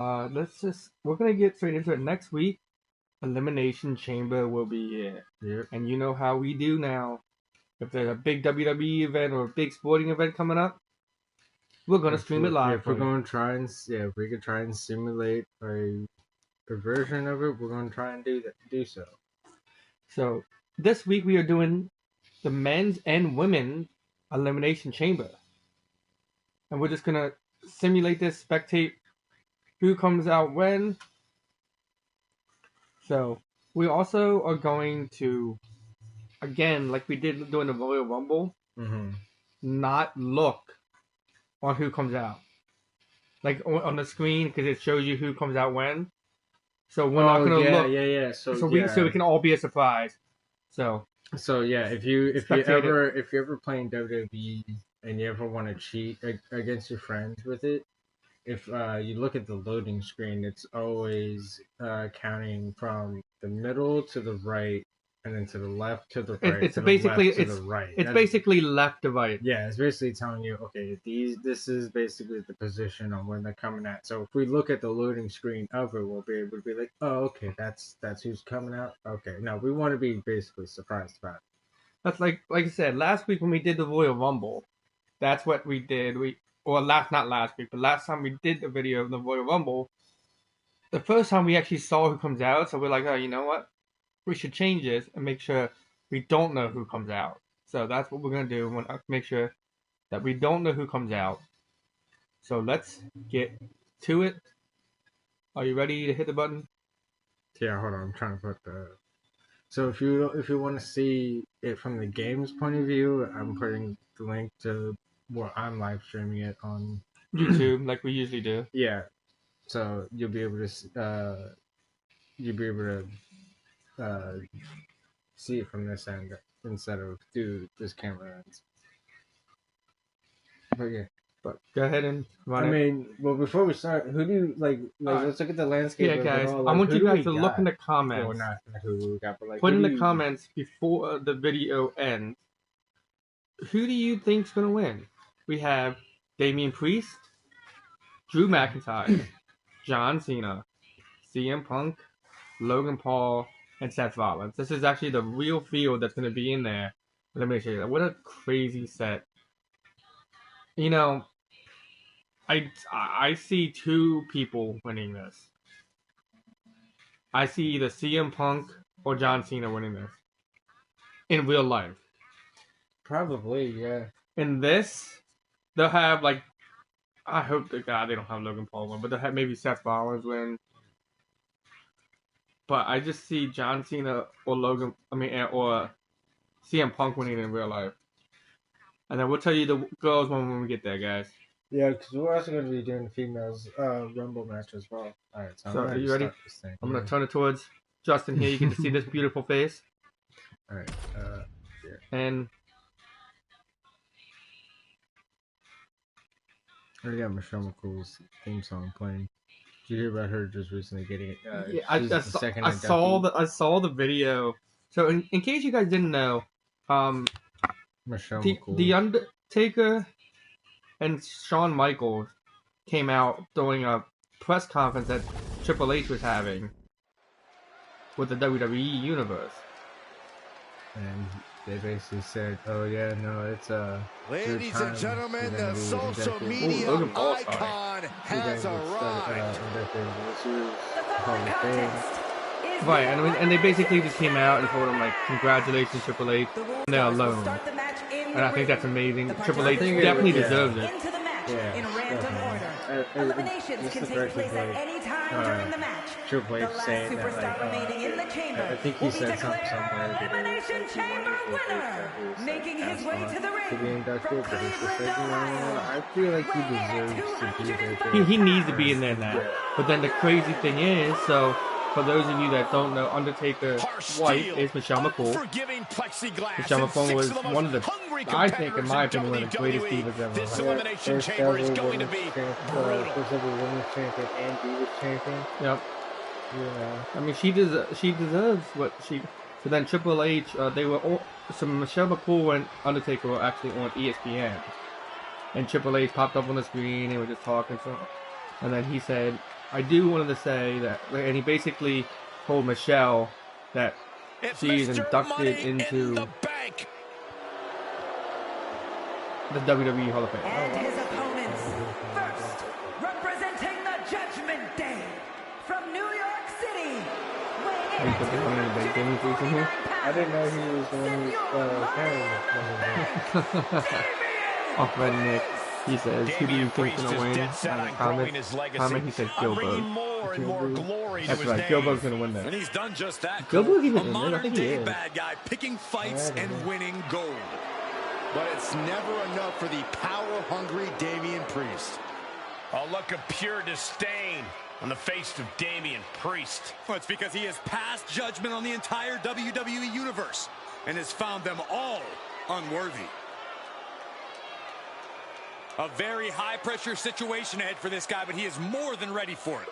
we're gonna get straight into it. Next week, Elimination Chamber will be here. Yep. And you know how we do now. If there's a big WWE event or a big sporting event coming up, we're gonna stream it live. If we're going to try and if we could try and simulate a version of it, we're going to try and do so. So this week we are doing the men's and women's Elimination Chamber, and we're just gonna simulate this, spectate who comes out when. So we also are going to, again, like we did during the Royal Rumble, not look on who comes out, like on the screen, because it shows you who comes out when. So we're not gonna look. Yeah. So we can all be a surprise. So yeah, if you ever playing WWE and you ever want to cheat against your friends with it, if you look at the loading screen, it's always counting from the middle to the right, and then to the left to the right. It's basically the right. It's basically left to right. Yeah, it's basically telling you, okay, this is basically the position on when they're coming at. So if we look at the loading screen of it, we'll be able to be like, oh, okay, that's who's coming out. Okay, no, we want to be basically surprised about it. That's like I said last week when we did the Royal Rumble. That's what we did. Not last week, but last time we did the video of the Royal Rumble, the first time we actually saw who comes out, so we're like, oh, you know what? We should change this and make sure we don't know who comes out. So that's what we're going to do. We're going to make sure that we don't know who comes out. So let's get to it. Are you ready to hit the button? Yeah, hold on. I'm trying to put the... So if you want to see it from the game's point of view, I'm putting the link to where I'm live streaming it on YouTube, like we usually do. Yeah, so you'll be able to see it from this end instead of through this camera ends. But yeah, go ahead and run it. Well, before we start, who do you like? Let's look at the landscape. Yeah, guys, I want you guys to look in the comments. Well, not who we got, but like put in the comments before the video ends. Who do you think's gonna win? We have Damian Priest, Drew McIntyre, John Cena, CM Punk, Logan Paul, and Seth Rollins. This is actually the real field that's going to be in there. Let me show you that. What a crazy set. You know, I see two people winning this. I see either CM Punk or John Cena winning this. In real life. Probably, yeah. In this, they'll have, like, I hope to God they don't have Logan Paul win, but they'll have maybe Seth Rollins win. But I just see John Cena or or CM Punk winning in real life. And then we'll tell you the girls when we get there, guys. Yeah, because we're also going to be doing the females Rumble match as well. All right, so are you ready? I'm going to turn it towards Justin here. You get to see this beautiful face. All right. Yeah. And I got Michelle McCool's theme song playing. Did you hear about her just recently getting it? Yeah, I saw the video. So in case you guys didn't know, Michelle McCool. The Undertaker and Shawn Michaels came out during a press conference that Triple H was having with the WWE Universe. And they basically said, "Oh yeah, no, it's ladies and gentlemen, the social media icon has arrived." Right, and they basically just came out and told him like, "Congratulations, Triple H." And they're alone, and I think that's amazing. Triple H definitely deserves it. Yeah, in random order. Eliminations can take place at any time during the match. Triple H the last saying superstar that, remaining in the chamber I think he said something somewhere. Elimination Chamber winner, making his way to the ring to be inducted, from but it's just Cleveland, Ohio. I feel like he deserves to be there. He needs to be in there now. But then the crazy thing is, so for those of you that don't know, Undertaker's wife is Michelle McCool. Michelle McCool was one of the, I think, in my opinion, one of the greatest divas ever. This Elimination Chamber is going to be brutal. First ever women's champion and divas champion. Yep. Yeah. I mean, she deserves what she. So then Triple H, they were all. So Michelle McCool and Undertaker were actually on ESPN, and Triple H popped up on the screen. They were just talking, and then he said, I do wanted to say that, and he basically told Michelle that she is inducted into the WWE Hall of Fame. And his opponents, first, representing the Judgment Day, from New York City, weighing in at 240 I didn't know he was the one who's carrying it. Off Red Nick, he says, who do you think's gonna win? Comment, he said Gilbert. That's right, Gilbert's gonna win that. And he's done just that. Gilbert even a in there? I think he modern-day is. bad guy picking fights and winning gold. But it's never enough for the power-hungry Damian Priest. A look of pure disdain on the face of Damian Priest. Well, it's because he has passed judgment on the entire WWE Universe and has found them all unworthy. A very high-pressure situation ahead for this guy, but he is more than ready for it.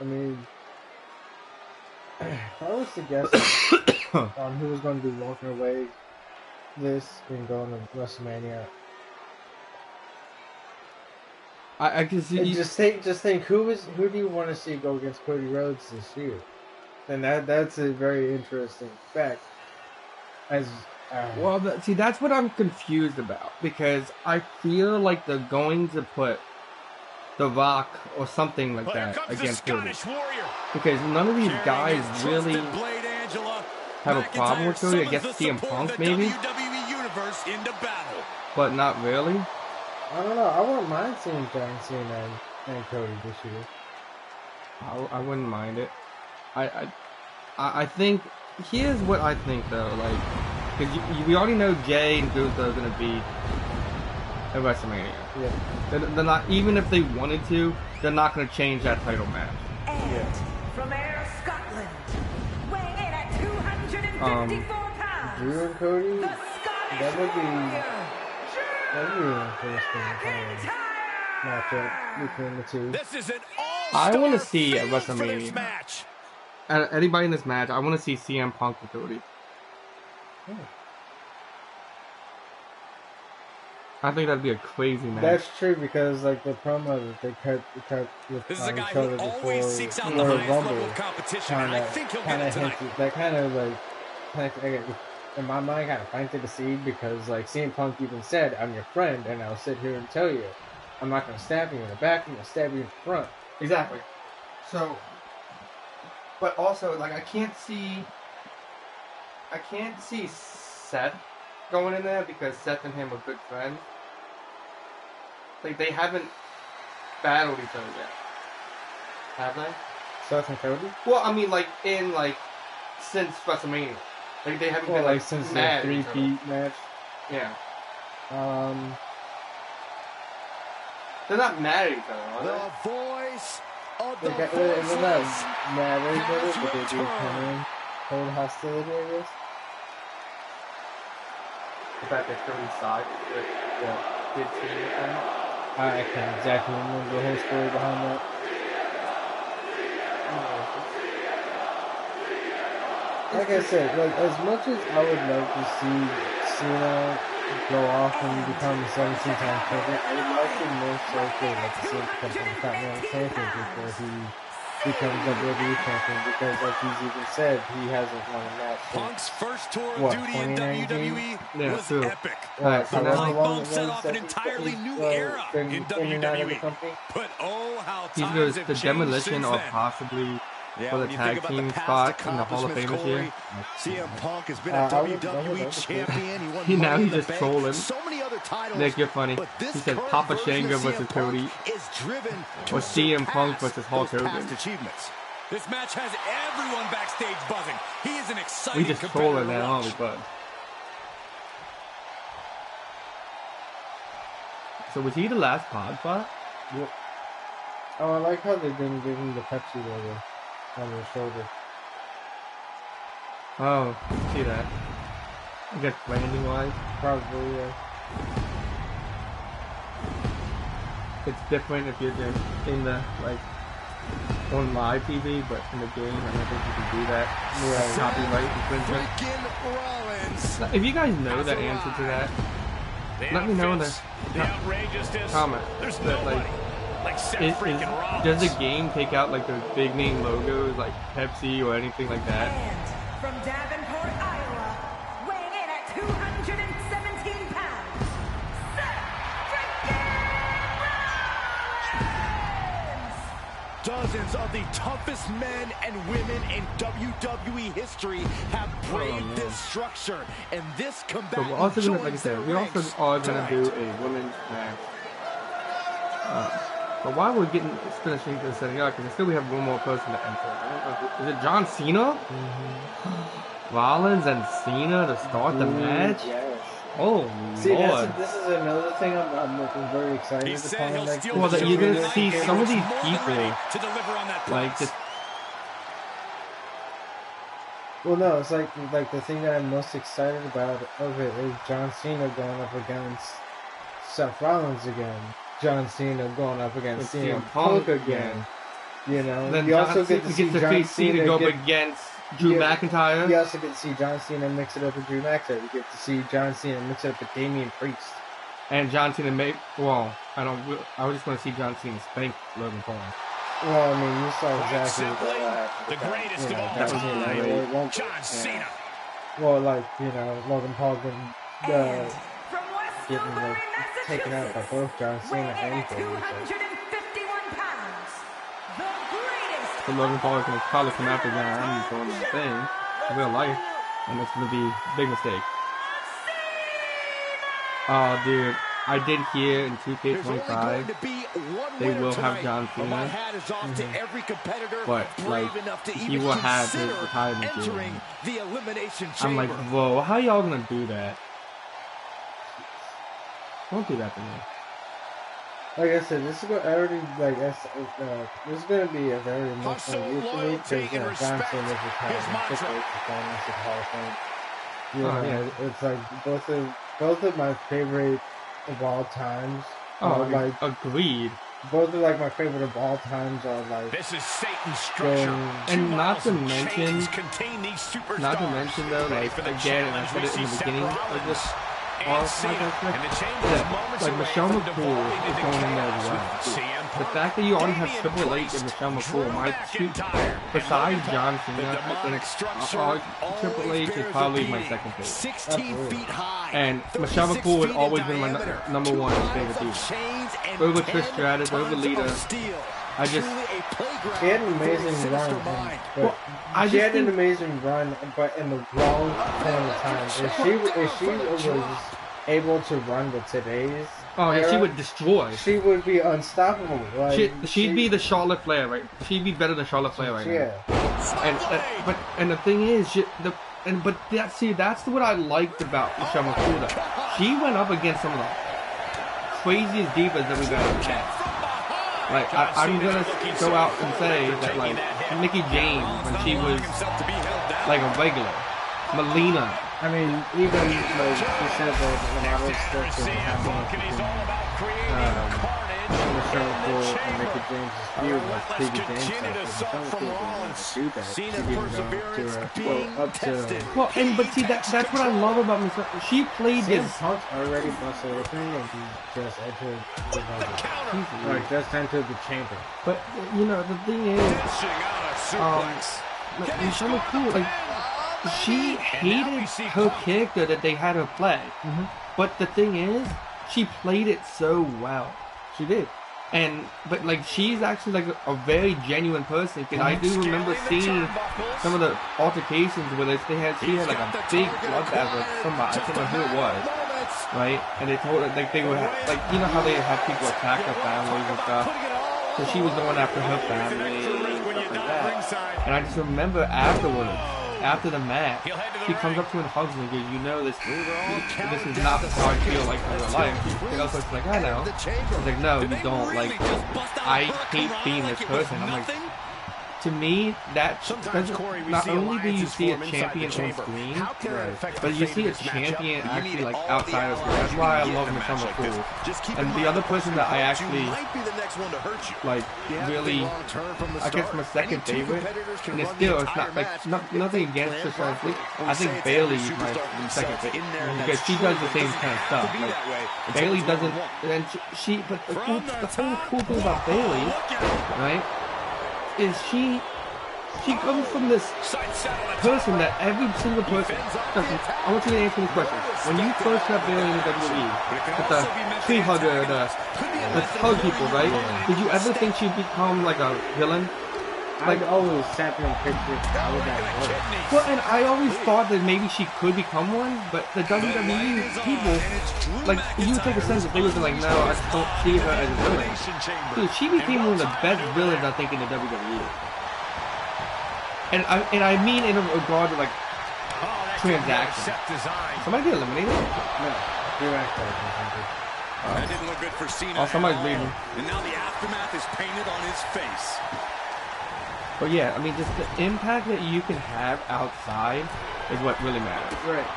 I mean, if I was to guess on who was going to be walking away this and going to WrestleMania, I can see. Just think who do you want to see go against Cody Rhodes this year? And that's a very interesting fact. Well, see, that's what I'm confused about, because I feel like they're going to put The Rock or something like that against Cody. Because none of these guys really have a problem with Cody. I guess CM Punk maybe, but not really. I don't know. I wouldn't mind seeing John Cena and Cody this year. I wouldn't mind it. I think, here's what I think though, like, because we already know Jay and Gunther are going to be at WrestleMania. Yeah. They're not, even if they wanted to, they're not going to change that title match. And from Ayr, Scotland, weighing in at 254 pounds, Drew and Cody, the Scottish that would be Warrior, an interesting matchup between the two. This is an I want to see at for this WrestleMania. match. Anybody in this match, I want to see CM Punk and Cody. I think that'd be a crazy match. That's true, because like the promo that they cut with This is a guy each other who always before seeks out the highest level of competition, and I think he'll get it tonight. that kind of like in my mind kind of planted the seed, because like CM Punk even said, "I'm your friend, and I'll sit here and tell you, I'm not going to stab you in the back, I'm going to stab you in the front." Exactly. So, but also, like, I can't see Seth going in there, because Seth and him are good friends. Like, they haven't battled each other yet, have they? Seth and Cody? Well, I mean, like, since WrestleMania, like, they haven't been like since the mad 3-peat match. Yeah. They're not mad at each other, are they? The voice of the they're not voiceless mad at each other, has but they do come returned. in cold hostility, I guess. The fact that Cody's side with the kid team thing. I can't exactly remember the whole story behind that. Like I said, like as much as I would love to see Cena go off and become a 17-time champion, I would like to more so feel like to see him become the Continental Champion before he becomes WWE champion, because like he's even said, he hasn't won a match since Punk's first tour of duty in 2019? WWE was true. epic. Alright, So so that's now how Light long bulb it set was off that an he's entirely new been era in in and out of the WWE. company? But oh, how he times goes have the changed demolition since or then. possibly Yeah, for the when you think tag about team the past spot in the Hall of Fame this year. CM Punk has been a I would WWE love to see it. champion. He won Now Money in he's the just Bank, trolling. so many other titles. Nick, you're funny. But this He said current Papa version Shango of versus CM Cody. Punk is driven to Or CM Punk surpass versus Hulk those Hogan. past achievements. This match has everyone backstage buzzing. He is an We exciting just competitor trolling to that, aren't we, watch. bud? So was he the last pod bot? Yep. Oh, I like how they didn't give him the Pepsi logo on his shoulder. Oh, see that. I guess branding wise, Probably, yeah. it's different if you're in the, like, on live TV, but in the game, I don't think you can do that. Yeah. Copyright infringement. Freaking Rollins. If you guys know the answer to that, let me know in the comments that does the game take out like those big name logos like Pepsi or anything like that? And from Davenport, Iowa, weighing in at 217 pounds, Seth Rollins! Dozens of the toughest men and women in WWE history have braved this structure, and this So combat. we're also gonna, like I said, we also are gonna do a women's match. But while we're finishing this setting up, because still we have one more person to enter. I don't know is it John Cena? Rollins and Cena to start the match? Yes. Oh See, Lord! this is another thing I'm very excited upon. Like, Well, that you're gonna see some of these people like just. Well, no, it's like the thing that I'm most excited about of it is John Cena going up against Seth Rollins again. John Cena going up against CM Punk again. You know, Then you also get to see John Cena go up against Drew McIntyre. You also get to see John Cena mix it up with Drew McIntyre. You get to see John Cena mix it up with Damian Priest. And John Cena I just want to see John Cena spank Logan Paul. Well, I mean, you saw exactly what happened. The greatest of all time, John Cena. Well, like, you know, Logan Paul getting And from getting Westbury, taken out by both John Cena weighing in and at Cody. 251 pounds, the greatest. So Logan Paul is going to probably come after John and doing the thing in real life, and it's going to be a big mistake. Oh, dude, I did hear in 2K25 they will have John Cena, but like he will have his retirement game. I'm like, whoa, how y'all going to do that? Don't do that to me. Like I said, this is going to be a very emotional week for me because John Cena is retiring, Triple H is going into the Hall of Fame. You know, it's like both of my favorite of all times. Like agreed. Both of like my favorite of all times are like this is Satan's structure. And not to mention though, like again, and I said it in the beginning of this. Like Michelle McCool is going in there as well. The fact that you already have Triple H and Michelle McCool, besides John Cena, I think Triple H is probably my second favorite. And Michelle McCool has always been my number one favorite diva. Over Trish Stratus, over Lita. She had an amazing run. She had an amazing run, but in the wrong point of time. If she was able to run with today's era, she would destroy. She would be unstoppable. Like, she'd be the Charlotte Flair, right? She'd be better than Charlotte Flair right now. And the thing is, that's what I liked about Michelle McCool. She went up against some of the craziest divas that we've ever had. Like, I'm gonna go out and say that, like, Mickie James, when she was, like, a regular. Melina. I mean, even, like, she said that when I was stuff that happened Michelle McCool and Mickie James' feud, like, Mickie James said, Michelle McCool didn't do that. She didn't go up to but see, that's what I love about Michelle. She played this. Punk already busted open and he just entered the chamber. But you know the thing is, Michelle McCool, like, she hated her character that they had her play. But the thing is, she played it so well. She did. But like, she's actually like a very genuine person. Because I do remember seeing some of the altercations where she had like a big bloodbath with somebody. I can't remember who it was, right? And they told her like they would like, you know how they have people attack their families and stuff. So she was going after her family and stuff like that. And I just remember afterwards, after the match, she comes up to him and hugs me and goes, you know, this is not how I feel like in real life. And I was like, I know. She's like, no, you don't. Like, I hate being this person. I'm like, to me, that Sometimes, Corey, we not see only do you alliances see a form inside champion the on chamber. screen, How can it affect but the you fate see a of this matchup? champion You actually need like all outside the of screen. allies That's you why I can get love in him a so match much. like this. Just keep in And the mind other the person who that I hurts you actually might be the next one to hurt you. like You have to really, think long-term from the I guess start. my Any second two favorite, competitors can and it's run the still it's entire not like match if nothing they against plan her. properly. When I we say think it's Bailey every is my superstar for second themselves in there favorite in that because she does the struggle, same it kind of doesn't stuff. have to be Like that way until Bailey it's doesn't, one-on-one. and then but the whole cool thing about Bailey, right, is she comes from this person that every single person. Listen, I want you to answer this question. When you first got Bailey in the WWE, with the tree hugger, the hug people, right? Did you ever think she'd become like a villain? Like always sat there and pictured how would that work. Well, and I always thought that maybe she could become one, but the WWE people, like, you would take a sense if they would be like, no, I just don't see her as a villain. Dude, she became one of the best villains, I think, in the WWE. And I mean in a regard to, like, transactions. Somebody get eliminated? No, direct That didn't look good for Cena. Oh, somebody's leaving. And now the aftermath is painted on his face. But yeah, I mean, just the impact that you can have outside is what really matters. Right.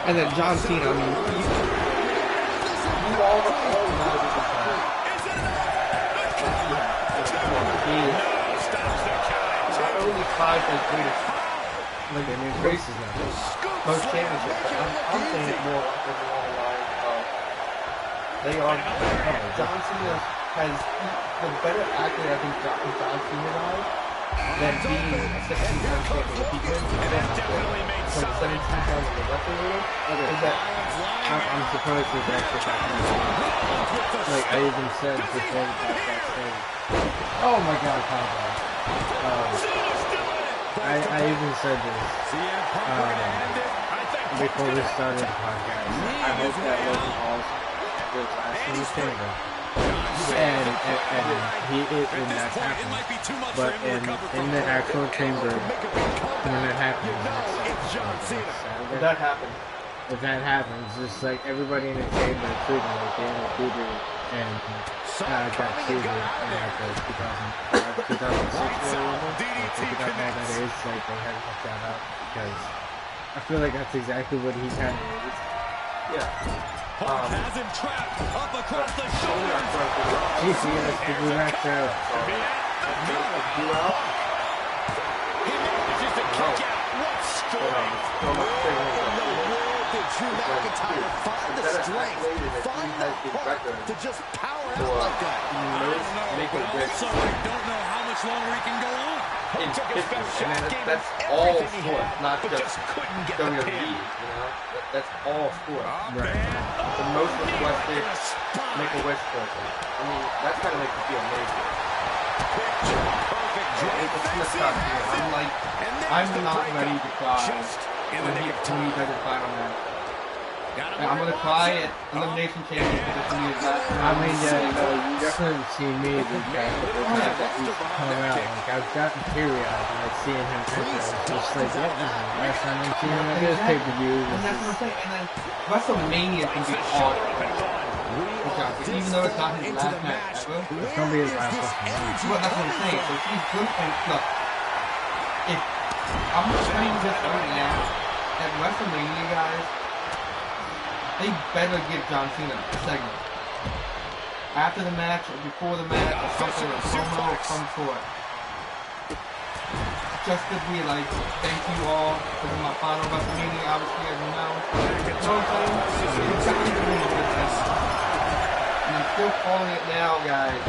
And then John Cena, I mean, you all know not only tied for the greatest, like, I mean, races now, most championships, but I'm saying it more along the lines of, they are, John Cena has the better athlete, I think, John Cena does, than being a 16-time champion. If he wins from 17 times in the wrestling world, is that I'm surprised that that's what happened. Like I even said before the podcast started. Oh my god, I even said this before we started the podcast. I hope that Logan Paul goes last in the chamber. And that's happening. But in the actual chamber, when it happens, if that happens, if that happens, just like everybody in the chamber, including like Daniel Cooper and got seated in like the 2006 Royal Rumble. I forgot how that is. Like they had to look that up because I feel like that's exactly what he kind of is. yeah. Has him trapped up across the shoulder. Geez, he has to do that too. He manages to kick out. What strength! Where in the world did Drew McIntyre find the strength, find the heart to just power out like that? Make a wish. So I don't know how much longer he can go on. And that's all sport, not just WWE, you know? That's all sport. The most requested Make-A-Wish person. I mean, that's gotta make you feel amazing. I'm not ready to cry when he doesn't cry on that. And I'm gonna cry at Elimination Chamber because it's gonna be his last time. I mean, you definitely see me this time that he's coming out. Like, I've gotten teary-eyed when I see him enter. It's just like, yeah, this is the last time I'm seeing him at this pay-per-view. And that's what I'm saying. And then WrestleMania can be awesome. Even though it's not his last match ever, It's gonna be his last match. well, that's what I'm saying. So he's good. And look, if I'm just telling you this right now, at WrestleMania, guys, they better give John Cena a segment after the match or before the match or something, a promo of some sort, just to be like, thank you all. This is my final WrestleMania, obviously, as you know. You know what I'm saying? It's definitely doing a good thing. And I'm still calling it now, guys.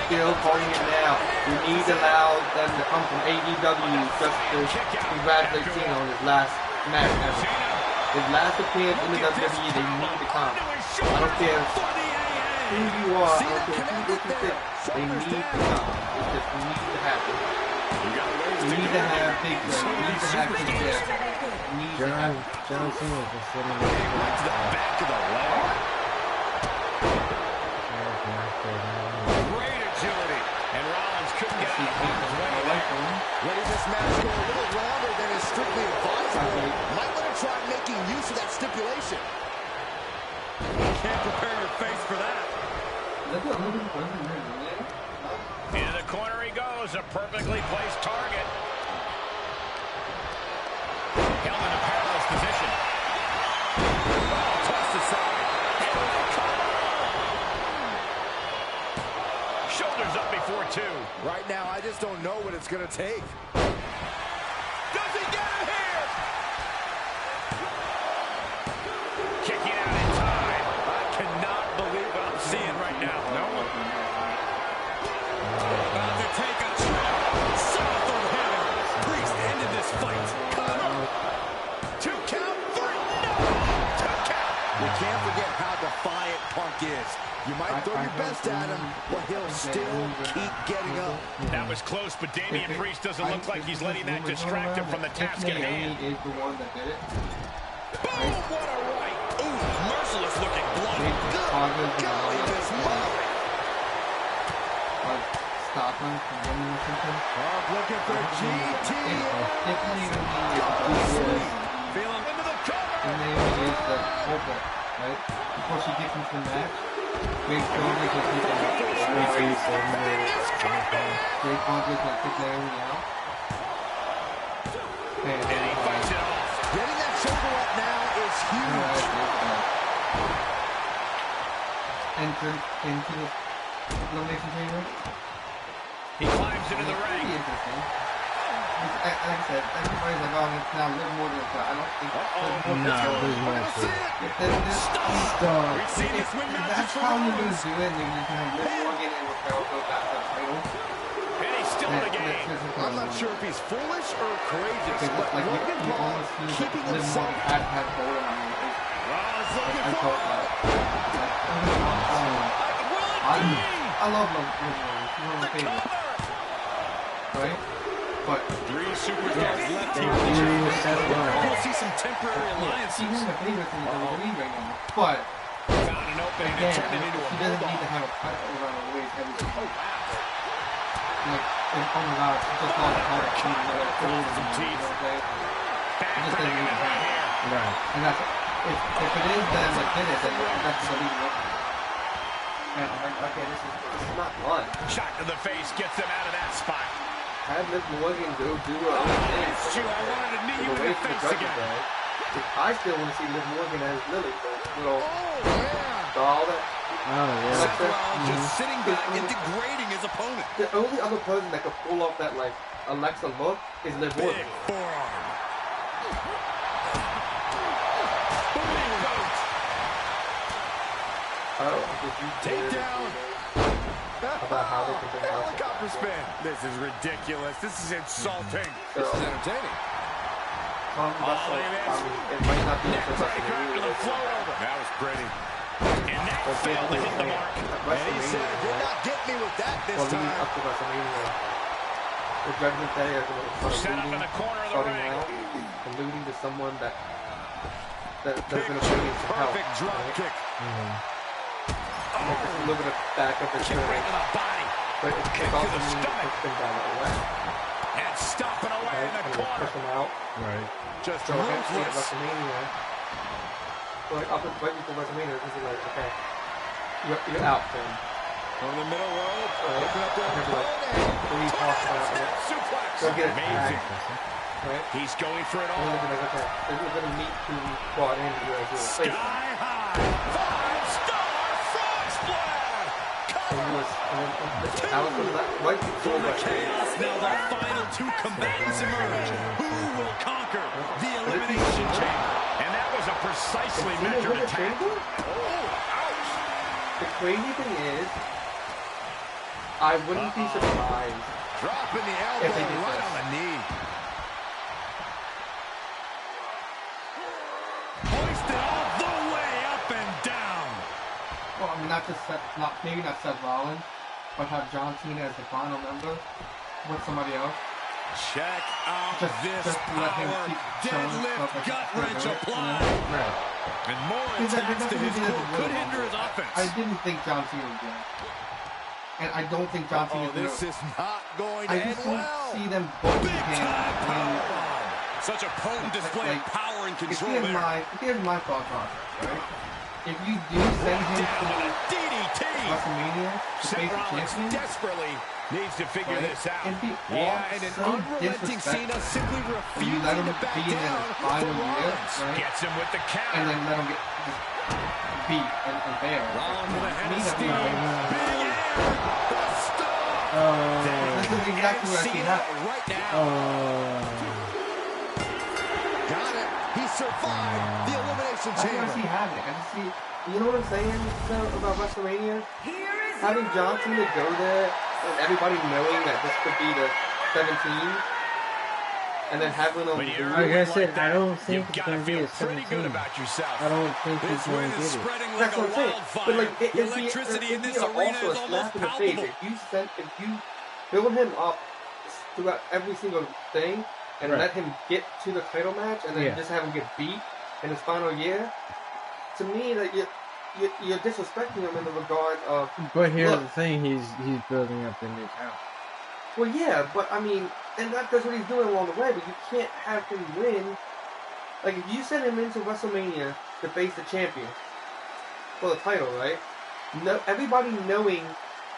Still calling it now. You need to allow them to come from AEW just to congratulate Cena on his last match ever. His last appearance in the WWE, they need to come. I don't care who you are, I don't care what you think. They need to come. It just needs to happen. We need to have Big Red. We need to have Big Jeff. John Cena is just sitting there. To the back of the leg. Great agility. And Rollins couldn't get out of his way. Letting this match go a little longer than is strictly advisable. Might want to try making use of that stipulation. Can't prepare your face for that. Into the corner he goes. chose a perfectly placed target. Held in a perilous position. Oh, tossed aside. Shoulders up before two. Right now, I just don't know what it's going to take. Does he get it here? Kicking out in time. I cannot believe what I'm seeing right now. No. About to take a trip south of heaven. Priest ended this fight. Come on. 2 count, 3. No. 2 count. You can't forget how defiant Punk is. You might throw your best at him, but he'll still keep getting up. That was close, but Damian Priest doesn't look like he's letting that distract him from the task at hand. Is the one that did it. Boom! What a right! Ooh, merciless looking blow. Good golly, Miss Molly. Stop him from winning or something. Looking for GT. Feel him into the cover. And then is the open, right? Before she gets into the match, Great Congress will keep it up. Great Congress will kick Naomi out. And he fights it off. Getting that shoulder up now is huge. Entrance into the Elimination Chamber. He climbs into the ring. Pretty interesting. Like I said, everybody's like, oh, it's now Liv Morgan. I don't think there's more to it. Stop. We've seen this win matches That's for how you're going months. to do it. You're going to have Liv Morgan and Raquel go back to the title. And he's still in the game. I'm not sure if he's foolish or courageous, but like Logan you Paul almost feel keeping like Liv himself. Morgan had hold on me. Raw's looking I for felt it. I love Liv Morgan. She's one of my favorites. Right? But 3 superstars left here. We'll see some temporary alliances. she's one of my favorites in WWE right now. But Found an opening and again, turned it into a she doesn't need to bulldog. have a title around her waist every time. Oh, wow. Like, oh my god, she just lost the title. She's another gold. Some teeth. Backbreaker right here. Right. And that's if it is them that did it, then that's the lead. And I'm like, okay, this is not fun. Shot to the face gets him out of that spot. Have Liv Morgan go do her own thing. It's true. I wanted to knee you in the face again. I still want to see Liv Morgan as Lily, but little Oh, all that. Seth Rollins just sitting back and degrading his opponent. The only other person that could pull off that like Alexa look is Liv Morgan. Big forearm. Oh, did you Takedown. about how they can bring out Helicopter spin. This is ridiculous. This is insulting. This is entertaining. it might not be Neck breaker to the float over. That was pretty. And that failed to hit the mark. And he said, did not get me with that this leading time. up to WrestleMania. The Judgment Day is going to Set up in the corner of the ring. alluding to someone that's going to bring in some help. Perfect drop Right? kick. Like a little bit of back up and Kick right to the body. but it's also meaning to push them down the way. And stomping away in the And corner. push them out. Right. Just So eventually at ruthless. WrestleMania, like up right before WrestleMania, this is like, okay, you're out, then. On the middle rope. Right? Open up their And they're like, opponent. what are you talking about? Suplex. Go get it. Amazing. Right? He's going for it And all. then they're like, okay, this is going to meet who we brought in here as your Sky replacement. high. 5-star frog splash. And then Alex was like, right before Chaos, now the final 2 combatants emerge. Who will conquer the Elimination Chamber? And that was a precisely You know measured what the attack. crazy? The crazy thing is, I wouldn't be surprised. Dropping the If they elbow did right this. on the knee. Hoisted all the way up and down. Well, I mean, maybe not Seth Rollins, but have John Cena as the final member with somebody else. Check out this Just let him power. keep showing Deadlift, stuff like gut he's wrench gonna do it, applied. Right. And more Because that attacks to doesn't his mean core it's could real. hinder his offense. I didn't think John Cena was good. And I don't think John Cena Oh, is this good. is not going to I end just don't well. see them both Big time him. powerbomb. Such a potent display of Like, power and control Here's there. my thought process, right? If you do send him Down with to a DDT. WrestleMania, Seth Rollins desperately needs to figure this out. Yeah, and an unrelenting Cena simply refusing to back down for Rollins. Gets him with the count. And then let him get beat and fail. Rollins with a head of steam. This is exactly what I see happen right now. Got it. He survived the Elimination Chamber. That's what I see happening. I just see, you know what I'm saying though, about WrestleMania? Having John Cena go there and everybody knowing that this could be the 17, and then having them. Like I said, I don't think it's going to be a 17. I don't think he's going to get it. That's what I'm saying. But like, electricity in this arena is almost palpable. If you build him up throughout every single thing and let him get to the title match and then just have him get beat in his final year, to me that you're disrespecting him in the regard of. But here's the thing: he's building up the new talent. Well, yeah, but I mean, and that's what he's doing along the way. But you can't have him win. Like if you send him into WrestleMania to face the champion for the title, right? No, everybody knowing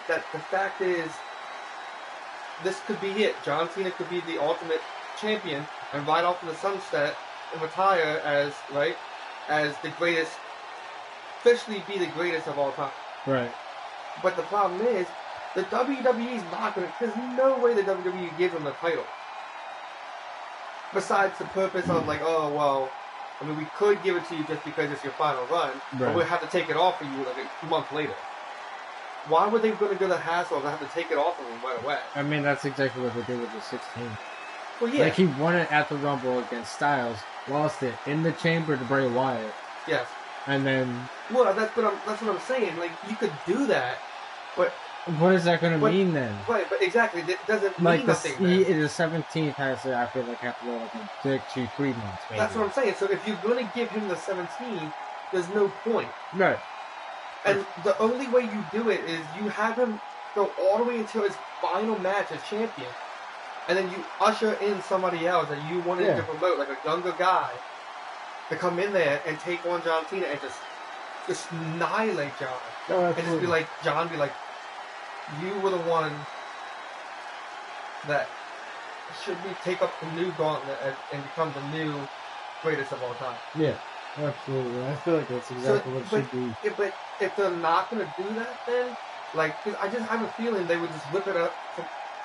that the fact is, this could be it. John Cena could be the ultimate champion and ride off in the sunset and retire as the greatest. Officially be the greatest of all time. Right. But the problem is, the WWE's not going to... There's no way the WWE gives him the title. Besides the purpose of like, oh, well, I mean, we could give it to you just because it's your final run, but we'll have to take it off for you like a month later. Why were they going to go to the hassle of having to take it off of him right away? I mean, that's exactly what they did with the 16. Well, yeah. Like, he won it at the Rumble against Styles, lost it in the chamber to Bray Wyatt. Yes. And then... Well, that's what I'm saying. Like, you could do that, but... What is that going to mean then? Right, but exactly, it doesn't like mean nothing. The 17th has to, I feel like, have to go like 2 3 months. Maybe. That's what I'm saying. So if you're going to give him the 17th, there's no point. Right. And the only way you do it is you have him go all the way until his final match as champion. And then you usher in somebody else that you wanted to promote, like a younger guy, to come in there and take on John Cena and just annihilate John. Oh, and just be like, John, you were the one that should take up the new gauntlet and become the new greatest of all time. Yeah, absolutely. I feel like that's exactly what it should be. But if they're not going to do that, then, cause I just have a feeling they would just whip it up.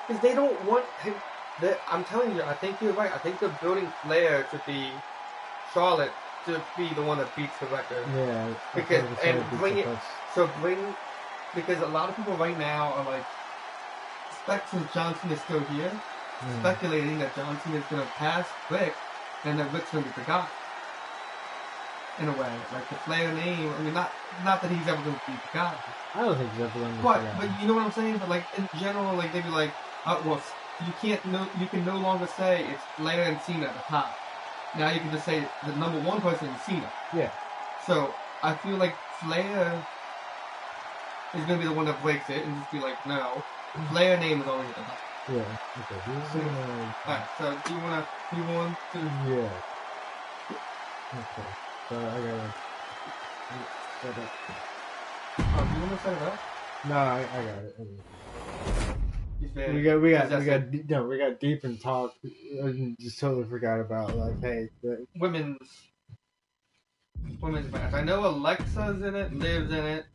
Because they don't want him. I'm telling you, I think you're right. I think they're building Flair to be Charlotte to be the one that beats the record. Yeah. Because because a lot of people right now are like, since John Cena's still here, speculating that John Cena's going to pass Rick, and that Rick's going to be the guy. In a way, like the Flair name. I mean, not that he's ever going to be the guy. I don't think he's ever going to be the guy. But you know what I'm saying? But like in general, like they'd be like, well, you can no longer say it's Flair and Cena at the top. Now you can just say the number one person is Cena. Yeah. So I feel like Flair is going to be the one that breaks it and just be like, no, Flair name is already at the top. Yeah. Okay. Alright, so do you want to? Yeah. Okay. So I gotta set up. Oh, do you want to set it up? No, I got it. We got deep in talk. I just totally forgot about like, hey, women's match. I know Alexa's in it, Liv's in it.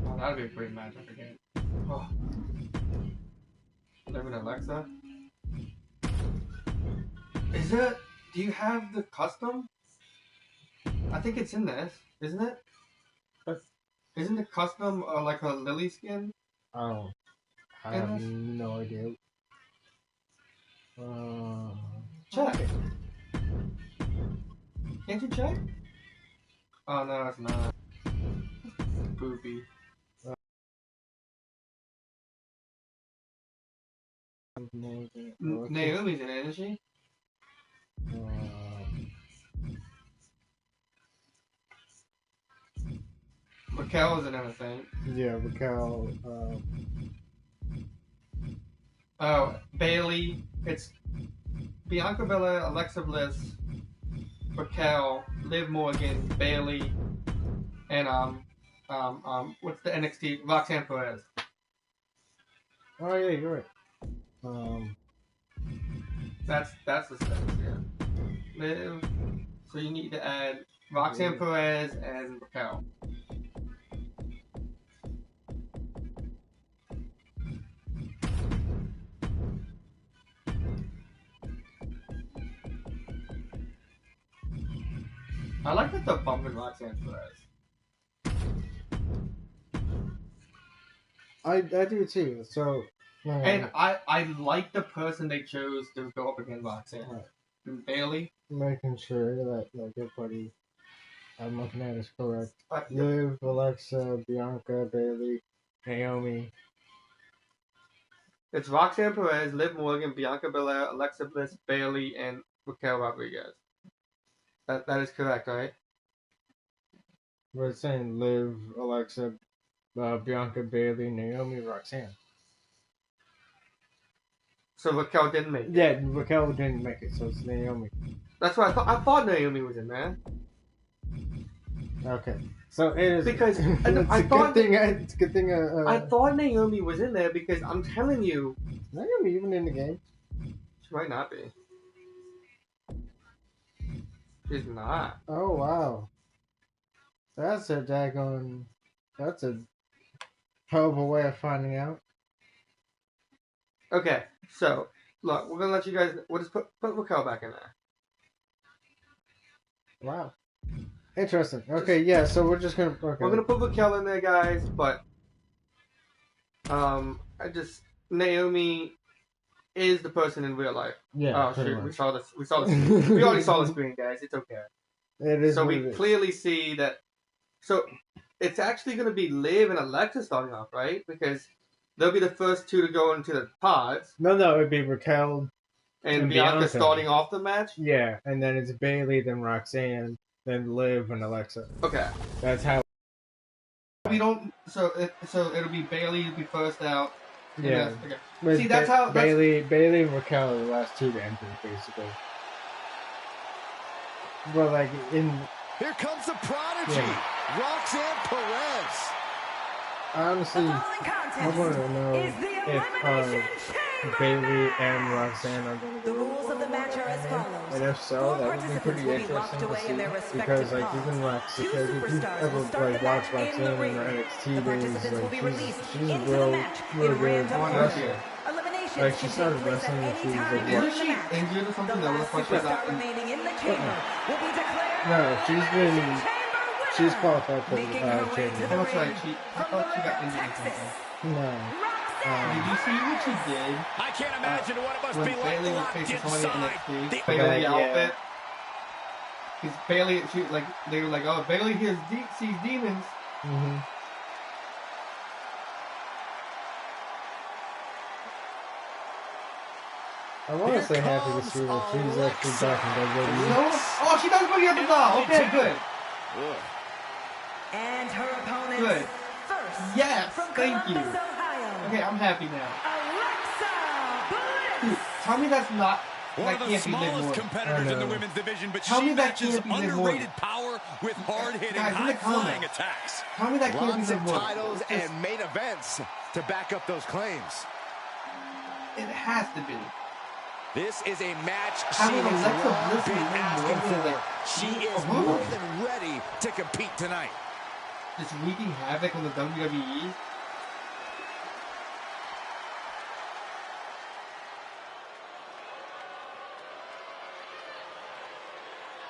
Oh, that'd be a great match. I forget. Oh. Liv and Alexa. Is it? Do you have the custom? I think it's in this, isn't it? Isn't the custom like a Lily skin? Oh, I have no idea. Check. Can't you check? Oh no, it's not. It's poopy. Naomi's in it, isn't she? Raquel is in it, I think. Yeah, Raquel. Oh, Bailey. It's Bianca Belair, Alexa Bliss, Raquel, Liv Morgan, Bailey, and what's the NXT? Roxanne Perez. Oh yeah, you're right. That's the steps. Yeah. Liv. So you need to add Roxanne Perez and Raquel. I like that they're bumping Roxanne Perez. I do too. So. And I like the person they chose to go up against Roxanne. Right. Bailey. Making sure that everybody I'm looking at is correct. Liv, Alexa, Bianca, Bailey, Naomi. It's Roxanne Perez, Liv Morgan, Bianca Belair, Alexa Bliss, Bailey, and Raquel Rodriguez. That is correct, right? We're saying Liv, Alexa, Bianca, Bailey, Naomi, Roxanne. So Raquel didn't make it. Yeah, Raquel didn't make it, so it's Naomi. That's what I thought. I thought Naomi was in there. Okay, so it is because it's a good thing. It's a good thing. I thought Naomi was in there because I'm telling you, Naomi even in the game. She might not be. She's not. Oh wow, that's a daggone. That's a hell of a way of finding out. Okay, so look, we're gonna let you guys. We'll just put Raquel back in there. Wow. Interesting. Okay, yeah. So we're just gonna. Okay. We're gonna put Raquel in there, guys. But Naomi is the person in real life. Yeah. Oh shoot, we saw this. We saw this. We already saw the screen, guys. It's okay. It is. So we clearly see that. So it's actually gonna be Liv and Alexa starting off, right? Because they'll be the first two to go into the pods. No, it'd be Raquel and Bianca starting off the match. Yeah, and then it's Bailey, then Roxanne, then Liv and Alexa. Okay, that's how. We don't. So it'll be Bailey will be first out. Yeah. Okay. See, that's how Bailey and Raquel are the last two to enter, basically. But like in. Here comes the prodigy, Roxanne Perez. Honestly, I want to know if Bailey and Roxanne are going to The rules of the match are as follows. And if so, that would be pretty interesting to see. Because like even Roxanne, if you ever like watch Roxanne in her NXT days, like she's real good wrestler. Like she started wrestling when she was like what? Isn't she injured or something? That was No, she's qualified for the champion. That was right. I thought she got injured or something. No. Did you see what she did? I can't imagine what it must be like Bailey was locked facing inside. NXT. Bailey outfit. Because Bailey, they were like, oh, Bailey sees demons. Mm-hmm. I'm honestly happy to see that she's actually back in WWE. Oh, she does bring up the ball. Okay, good. And her opponent. Good. First. Yes. From Thank you. Columbus, Ohio. Okay, I'm happy now. Alexa Bliss. Dude, tell me that's not. One of the smallest competitors in the women's division, but she matches underrated power with hard-hitting, high-flying attacks. Tell me that can't be Liv Morgan. Titles and main events to back up those claims. It has to be. This is a match she has long been asking for. She is more than ready to compete tonight. Just wreaking havoc on the WWE.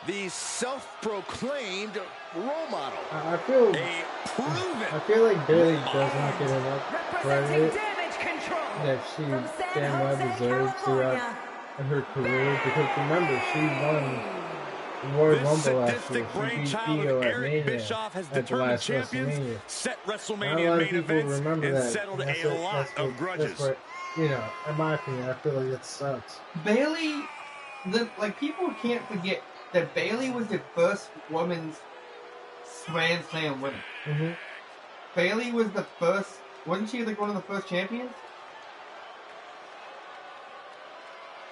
The self-proclaimed role model. I feel like Bailey does not get enough credit that she damn well deserves throughout her career, because remember, she won Royal Rumble last year. She beat Io at Mania at the last WrestleMania. Not a lot of people remember that. That's what, you know, in my opinion, I feel like it sucks. Bailey, people can't forget that Bailey was the first women's Grand Slam winner. Mm-hmm. Bailey was the first, wasn't she like one of the first champions?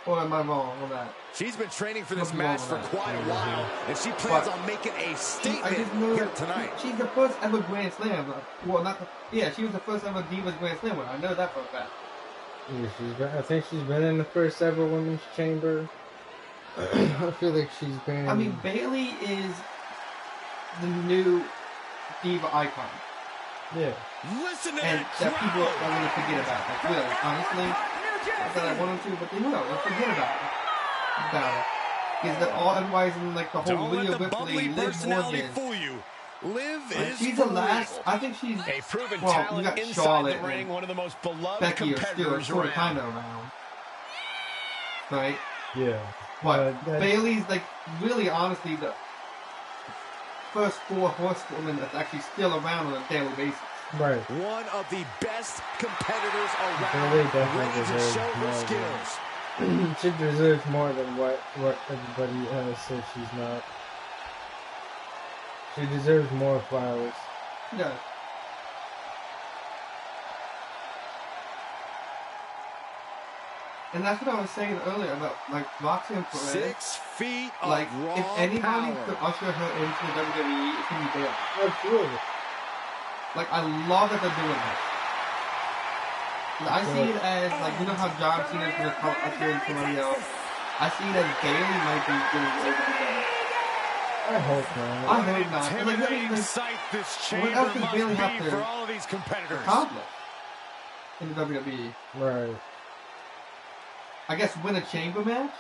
Or am I wrong on that? She's been training for this match for quite a while, and she plans on making a statement here tonight. She's the first ever Grand Slam. Well, not the, yeah, she was the first ever Divas Grand Slam winner. I know that for a fact. Yeah, I think she's been in the first ever Women's Chamber. I feel like she's been. I mean, Bayley is the new diva icon. Yeah. Listen to and that people are going to forget about. Like, really, honestly, not that I want them to, but they will. They'll forget about it. Because that all everybody's in like the whole Rhea Ripley, Liv Morgan. Fool you. Liv is she's the last. I think she's a proven well, talent you got inside Charlotte the ring, one of the most beloved Becky competitors still around. kind of around, right? Yeah. But Bayley's like really, honestly, the first 4 horsewomen that's actually still around on a daily basis. Right. One of the best competitors around, Bayley ready to deserves show her more skills. She deserves more than what everybody says she's not. She deserves more flowers. She does. And that's what I was saying earlier about like Roxy and Perez. 6 feet of like raw if anybody power. could usher her into the WWE, it can be Bayley. Absolutely. Like I love that they're doing this. I see it as like you know how John Cena's gonna come usher in somebody else. I see it as Bayley might be doing over the game. I hope not. I hope not. Like, Intimidating sight this chamber else does must Bayley have be to for all of these competitors. accomplish in the WWE. Right. I guess win a chamber match.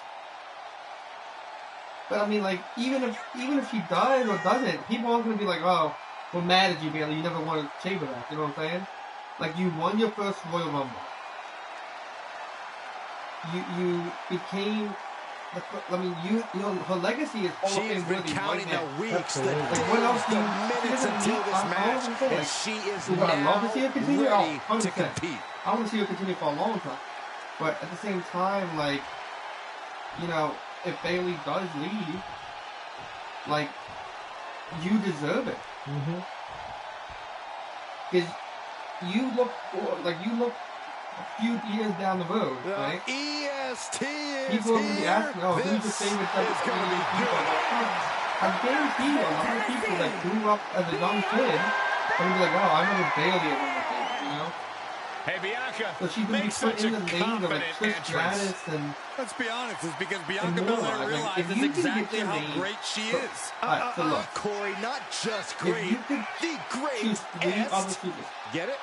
But I mean, like even if she does or doesn't, people aren't gonna be like, oh, we're mad at you, Bayley. You never won a chamber match. You know what I'm saying? Like you won your first Royal Rumble. You became. I mean, her legacy is Hall of Fame worthy right now. The weeks, the Like, days, what else do the you? minutes until this match, and she is Would I love to see her now continue? ready Oh, to 100%. compete. I want to see her continue for a long time. But at the same time, like, you know, if Bayley does leave, like, you deserve it. Because you look a few years down the road, right? EST is People are going to be asking, oh, who's your favorite WWE people? I guarantee you, a lot of people that grew up as a young kid are going to be like, oh, I remember Bayley at one of the you know? Hey, Bianca, So she's going to be put in the names of like Trish Stratus and... Let's be honest, it's because Bianca And more, Belair like, realizes if you can exactly get how your name- great she So- is. Alright, so look. Corey, not just If great, you could the choose 3 other greatest. superstars. Get it?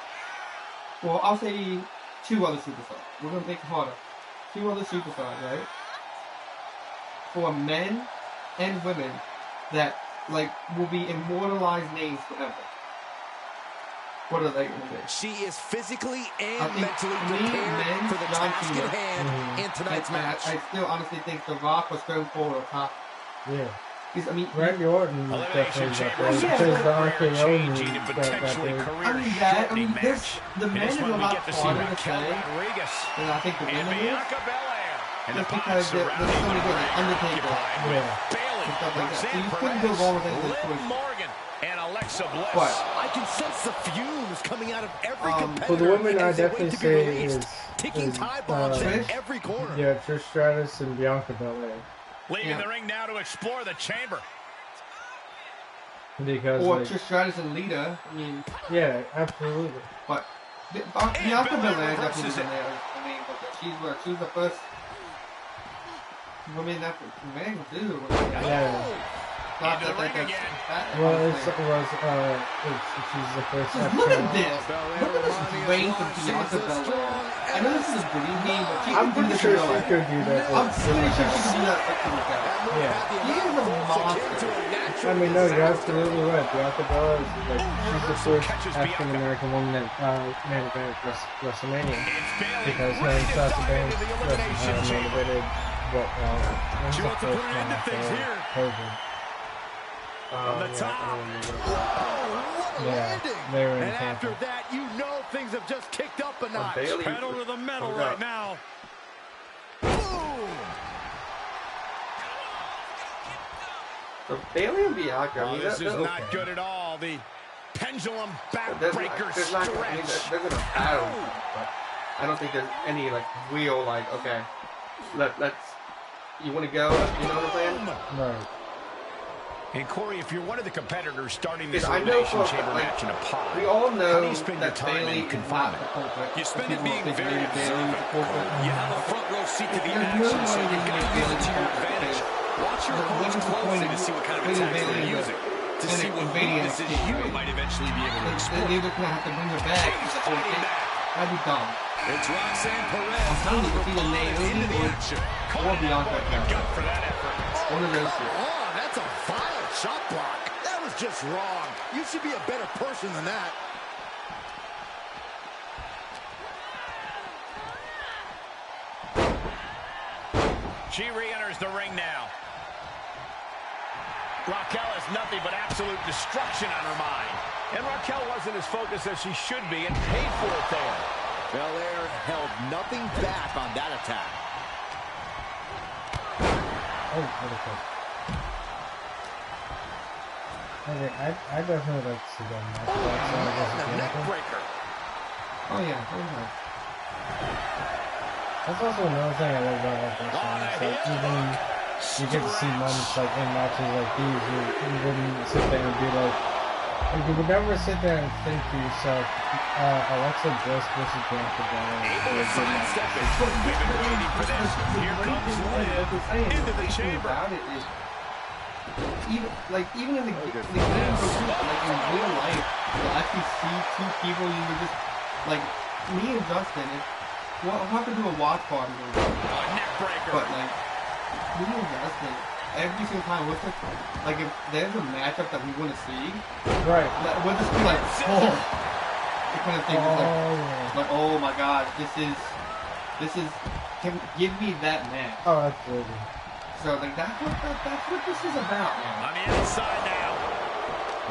Well, I'll say 2 other superstars. We're going to make it harder. 2 other superstars, right? For men and women that, like, will be immortalized names forever. What are they going to be? She is physically I and think mentally me, prepared men, for the John task Cena. at hand in tonight's match. I still honestly think The Rock or Stone Cold are top. Yeah. Because, I mean, Randy Orton Elimination definitely Chamber up is there. Yeah, Because the RKO changing move and that potentially did. I mean, that, I mean, this, the men is a lot harder to say Rodriguez than I think the and women is. Bianca Belair. And Just the because box there's surrounding so many the good, ring like Undertaker, occupied with Yeah. Bayley, and stuff like that. So Roxanne you couldn't go Perez, wrong with any of those Liv choices. Morgan, and Alexa Bliss. But I can sense the fumes coming out of every competitor. For the women, I as they definitely wait to be say released. is Ticking time bombs in Trish? every corner. Yeah, Trish Stratus and Bianca Belair. Leaving Yeah. the ring now to explore the chamber. Because or like, Trish Stratus and Lita. I mean, yeah, absolutely. but Bianca Belair Belair reverses definitely it. there. I mean, but she's the first woman that man can do. Yeah. Not Into the ring that's again. that, Well, honestly. she's the first. Just look at F-Trail. this. Look at this reign of Bianca Belair. I know this is a dream game, but she I'm can do pretty this sure in real she life. could do that. I'm pretty sure she can do that in real life. Yeah. She is a monster. I mean, no, you're absolutely right. Bianca Belair is like she's the first African American woman that main evented WrestleMania because her and Sasha Banks main evented what was She the wants to first put an end to one things after here. COVID. From the Yeah, top. I remember. What a Yeah, landing. they were in And after Tampa. that, you know things have just kicked up a notch. Bayley- Pedal to the metal Hold right up. now. Boom. So Bayley and Bianca, I Oh, mean, this they're is not okay. good at all. The pendulum There's backbreaker not, I mean, stretch. there's gonna battle, but I don't think there's any like real like okay. You want to go? You know what I'm saying? Right. And Corey, if you're one of the competitors starting this I know Elimination Chamber match in a pod, we all know how do you spend your that time Bailey in confinement? You spend it being very observant. You have a front row seat to the action, so you've got to use it to your advantage. Watch your opponents closely to see what kind of attacks they're using, to see what weaknesses you might eventually be able to exploit. They're going to have to bring her back. That'd be dumb. It's Roxanne Perez out of the pod into the action. Or Bianca. For that effort. One of those two. Oh, that's a violent shot block. That was just wrong. You should be a better person than that. She re-enters the ring now. Raquel has nothing but absolute destruction on her mind. And Raquel wasn't as focused as she should be and paid for it there. Belair held nothing back on that attack. Oh, okay, I definitely like to see that match. The neck breaker. Oh, yeah. Okay. That's also another thing I love about like wrestling. It's like even you get to see moments like in matches like these, you wouldn't sit there and be like you would never sit there and think to yourself, Alexa Bliss versus Bianca Belair. We've been waiting for this. Here comes Liv into the chamber. Even in the game, like in real life, you'll actually see two people you would just, like, me and Justin, we'll have to do a watch party. Neck breaker. But, like, me and Justin, every single time, like, if there's a matchup that we want to see, right, we'll just be like, oh, the kind of thing is like, oh my god, this is, give me that match. Oh, absolutely. So, like, that's what this is about, man. On the inside now.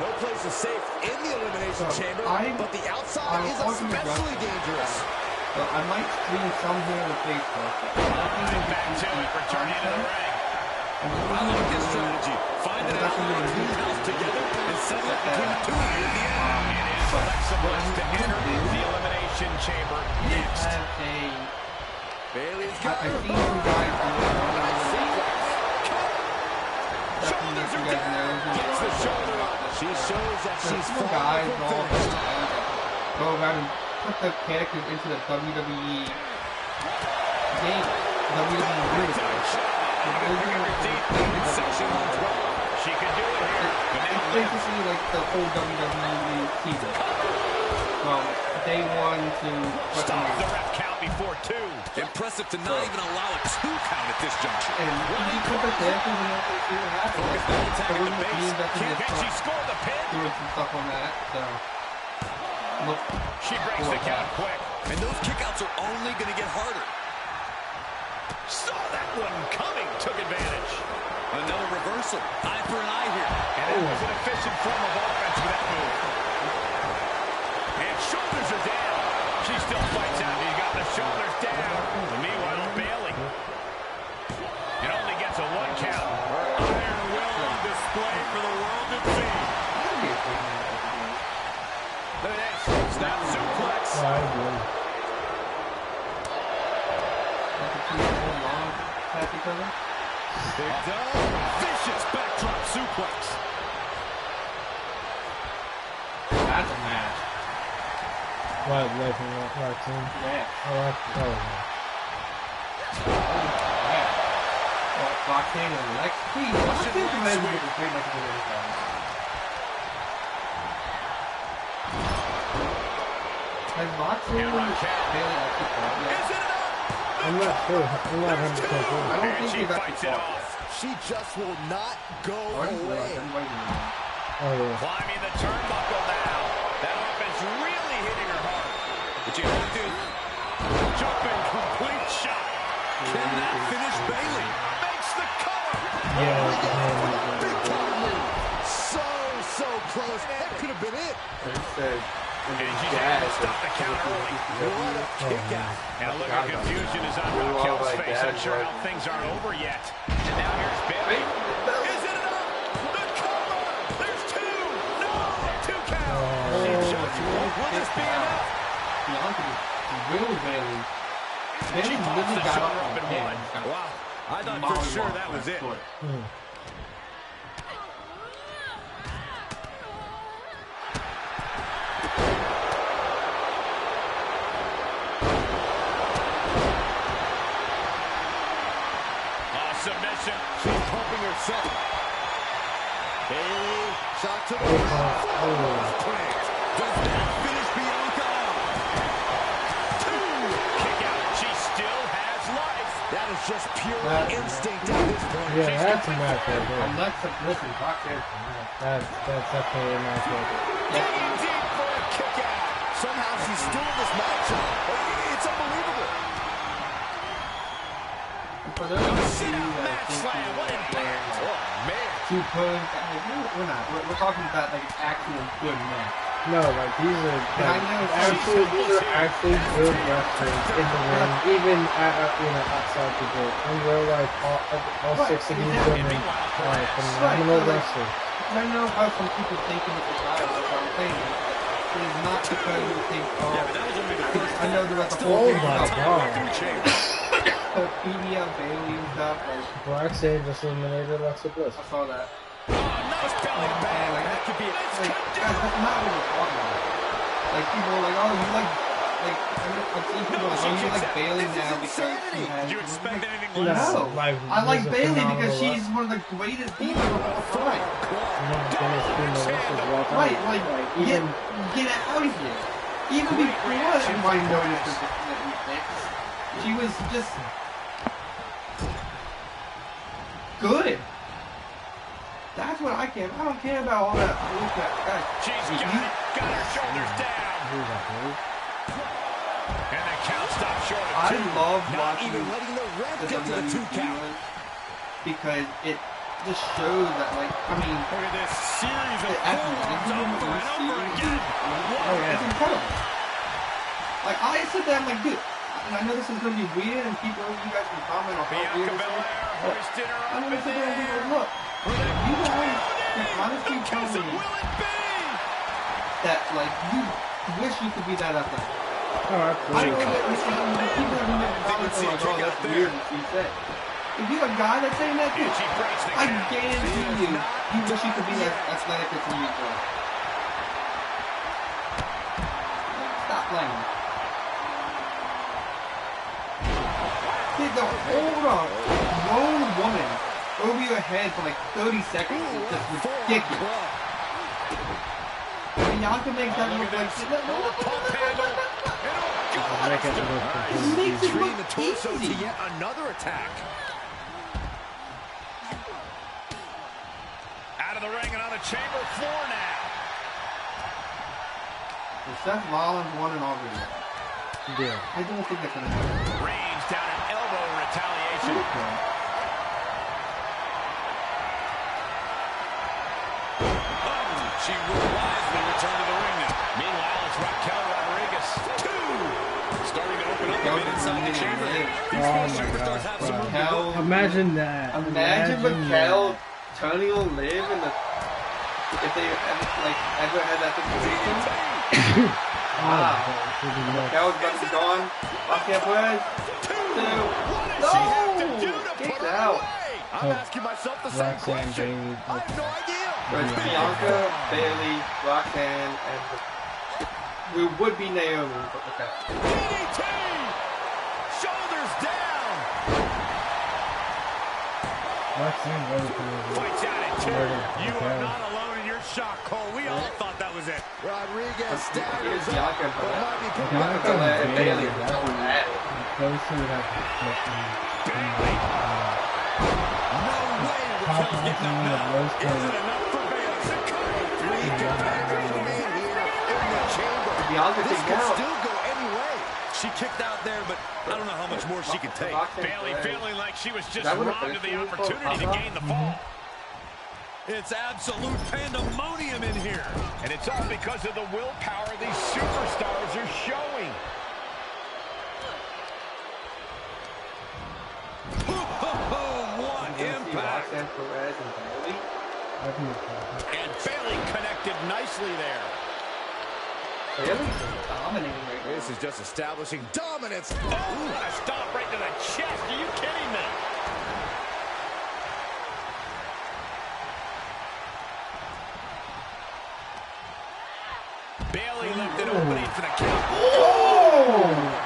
No place is safe in the Elimination Chamber, but the outside is especially dangerous. So I might stream some here on Facebook. Back to it, returning to the ring. I like this strategy. Find an angle or two counts together and settle it between the two of you at the end. It is Alexa Bliss to enter the Elimination Chamber next. Bailey's I've seen some guys shoulders are down. Gets the shoulder up. She shows that she's some guys all go around and put the characters into the WWE game. WWE Section 112. She can do it here. It's basically like the whole WWE season. From day one to stop the ref count before 2. Impressive to not even allow a 2 count at this juncture. And you put the characters in there and see what happens. Can she score the pin? Doing some stuff on that, so look. She breaks the count quick. And those kickouts are only going to get harder. Saw that one coming, took advantage. Another reversal. Eye for an eye here. And it was an efficient form of offense with that move. And shoulders are down. She still fights out. He got the shoulders down. And meanwhile, Bailey. It only gets a 1 count. Her iron will on display for the world to see. Look at this. Snap suplex. Oh, I agree. Big Dog. Vicious backdrop suplex. That's a match. What, like in that team? Yeah. Oh, yeah. Roxanne and Lex. Please, Roxanne's amazing with the great Lex and everything. Has Roxanne Bailey actually fought yet? I'm not sure. I'm not 100% sure. I don't think She he's fights actually it fought. off. She just will not go away. Oh, yeah. Climbing the turnbuckle now. That offense really hitting her hard. But you have to jumping complete shot. Can that finish Bailey? Makes the cover. Yeah, Big time move. So close. That could have been it. And she's able to stop the count early. What a kick out. And a look of confusion is on Raquel's face. I'm sure how things aren't over yet. And now here's Bailey. Is it enough? The cover. There's 2. No, 2 count. She just won't. Will this be enough? Bianca will Bailey. Bailey literally got up up in one. Wow. I thought for sure that was it. Submission. She's pumping herself. Bailey, shot to the right. Does that finish Bianca? Kick out. She still has life. That is just pure instinct at this point. Yeah, that's a match right there. Alexa Bliss and Brock Lesnar. That's definitely a match right there. Deep for a kick out. Somehow she's still in this matchup. It's unbelievable. For those of you that Match slam. What impact. Oh, man. two points, we're not. We're talking about like an actual good match. No, like these are I know, these are actually good wrestlers in the ring, even outside the ring. In real life, all six of these women are phenomenal wrestlers. I know how some people think it's a title, that's what I'm saying. It is not because you think, I know they're at the whole thing about BBL Bailey and stuff. Like, Roxanne just eliminated Alexa Bliss. I saw that. Nice belly to bag. That could be a that's not what we're talking about. Like, people are like, oh, you like I've seen people like, oh, you like Bailey now because she has... Did you expect anything No, less? I like Bailey because she's one of the greatest divas of all time. Right, like, get out of here. Even before everybody noticed that she was just good. That's what I care. I don't care about all that. She's got her shoulders down. And the count stops short of two. I love Not watching even letting the ref get to the 2 count. because it just shows that, like, I mean, Look at this series of it's over and over again. it's incredible. Like, I sit there, I'm like, dude, and I know this is gonna be weird, and people, you guys can comment on how weird this is. Hoisted her I'm up gonna in sit the there and be air. like, look, you guys can honestly tell Kiss it, me will it be? that, like, you wish you could be that athletic. Oh, I absolutely. know that the people who make comments are like, oh, that's weird what she said. If you're a guy that's saying that, dude, She breaks the I count. guarantee you wish you could be as athletic as you are. Stop playing. See, the hold on, grown woman over your head for like 30 seconds is just ridiculous. Bianca makes that look like it makes it Treating the look torso to easy. yet another attack. Out of the ring and on the chamber floor now. Seth Rollins won an already. Yeah. I don't think that's gonna happen. Reigns down an elbow in retaliation. She will wisely return to the ring now. Meanwhile, it's Raquel Rodriguez. Starting to open up a bit inside the chamber. Oh my God. Raquel, Imagine that. imagine Raquel turning on Liv in the if they ever had that situation. Wow. Raquel's about to be gone. Raquel Perez. No! Kicked out. I'm asking myself the same question. I have no idea. But it's Bianca, Bailey, Roxanne, and we would be Naomi. But okay. DDT! Shoulders down! Fights out at two. You are not alone in your shock, Cole. We all thought that was it. Rodriguez staggers Here's up. Bianca, But might be put Bianca and Bailey are so mad. No way Raquel's getting up now. Is it enough for Bailey? Three competitors remain here in the chamber. Bianca This kicked could out. still go any way. She kicked out there, but I don't know how much more she can take. Bailey feeling like she was just That would've robbed of the been opportunity to gain the fall. It's absolute pandemonium in here. And it's all because of the willpower these superstars are showing. What impact. Roxanne Perez and Bailey. And Bailey connected nicely there. Bailey's dominating right now. This is just establishing dominance. Oh, what a stop right to the chest. Are you kidding me? Bailey left an opening for the count. Oh!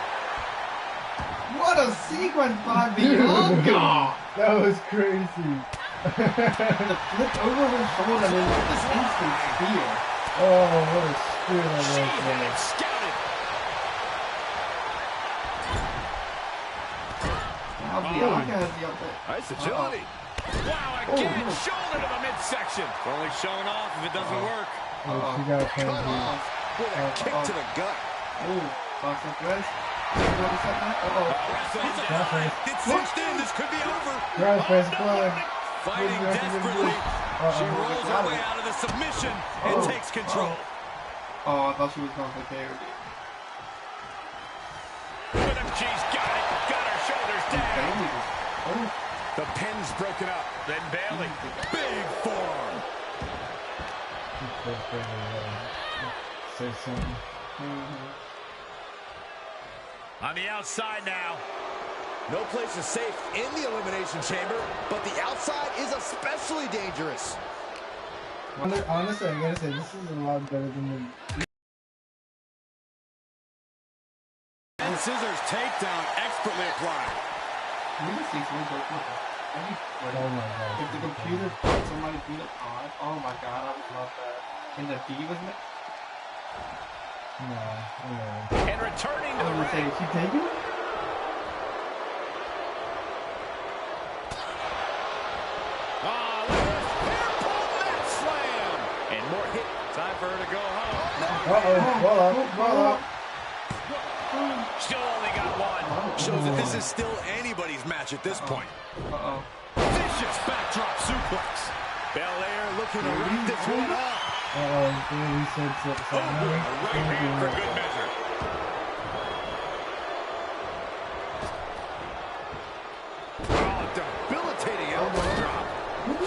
What a sequence by Bianca! That was crazy. The flip over her shoulder and then this instant spear. Oh, what a spear that She was, had man. it scouted. Now Bianca has the upper. Nice agility. Wow, again, shoulder to the midsection. It's only showing off if it doesn't work. Oh, she got a Cut off with a kick to the gut. Oh, box up rest. It's cinched in. This could be over. Ground face blood. Fighting desperately. She rolls her way out of the submission and takes control. Oh, I thought she was going for KO. She's got it. Got her shoulders down. Oh, The pin's broken up. Then Bailey. Big forearm. Say something. On the outside now. No place is safe in the Elimination Chamber, but the outside is especially dangerous. Honestly, I gotta say, this is a lot better than the... And scissors takedown expertly applied. Oh Oh my god. if the computer thought somebody beat up hard, oh my god, I would love that. And the D was it? No, And returning to I the would say, ring. is she taking it? Ah, look at this. Hair pull mat slam. And more hit. Time for her to go home. Roll up. Still only got one. Shows that this is still anybody's match at this point. Uh-oh. Vicious backdrop suplex. Belair looking to wrap this one up. We said something. A right hand for good measure. Oh, debilitating elbow drop.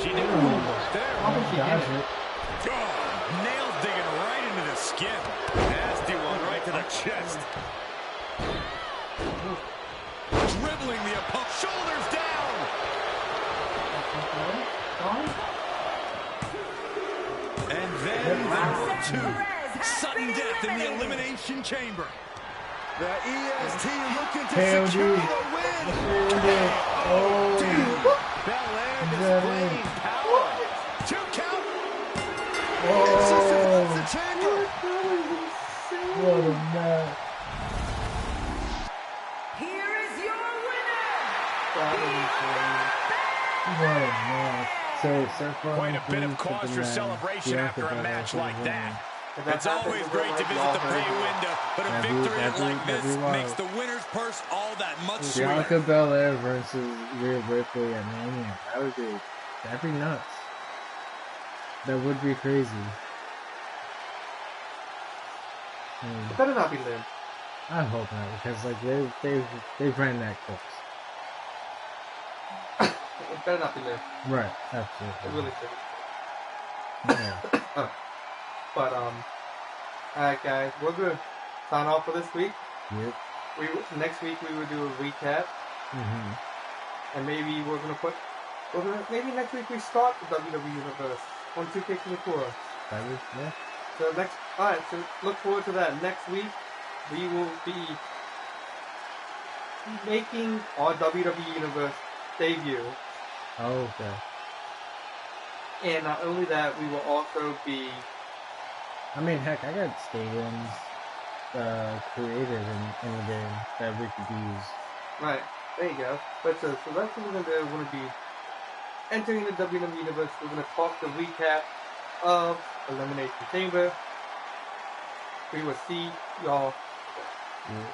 She didn't move there. How did she get it? Oh, nails digging right into the skin. Nasty one right to the chest. Dribbling the opponent. Shoulders down. And then round two. Sudden death in the Elimination Chamber. The EST looking to secure the win. Belair displaying power. 2 count. It's just about the chamber. What a match. Here is your winner, What a match. So far, Quite a bit of cause for celebration after a match like that. It's always great to visit the pay window, but a victory like this makes the winner's purse all that much sweeter. Bianca Belair versus Rhea Ripley at Mania. That'd be nuts. That would be crazy. It better not be Lynn. I hope not, because like they've ran that close. It better not be Lynn. Right, It absolutely. really should. Yeah. But alright guys, we're gonna sign off for this week. Yep. Next week we will do a recap, and maybe maybe next week we start the WWE Universe on 2K24. Yeah. So so look forward to that. Next week we will be making our WWE Universe debut. Oh, okay. And not only that, we will also be... I mean, heck, I got stadiums created in the game that we could use. Right, there you go. But so that's what we're going to do. We're going to be entering the WWE Universe. We're going to talk the recap of Elimination Chamber. We will see y'all. Yeah.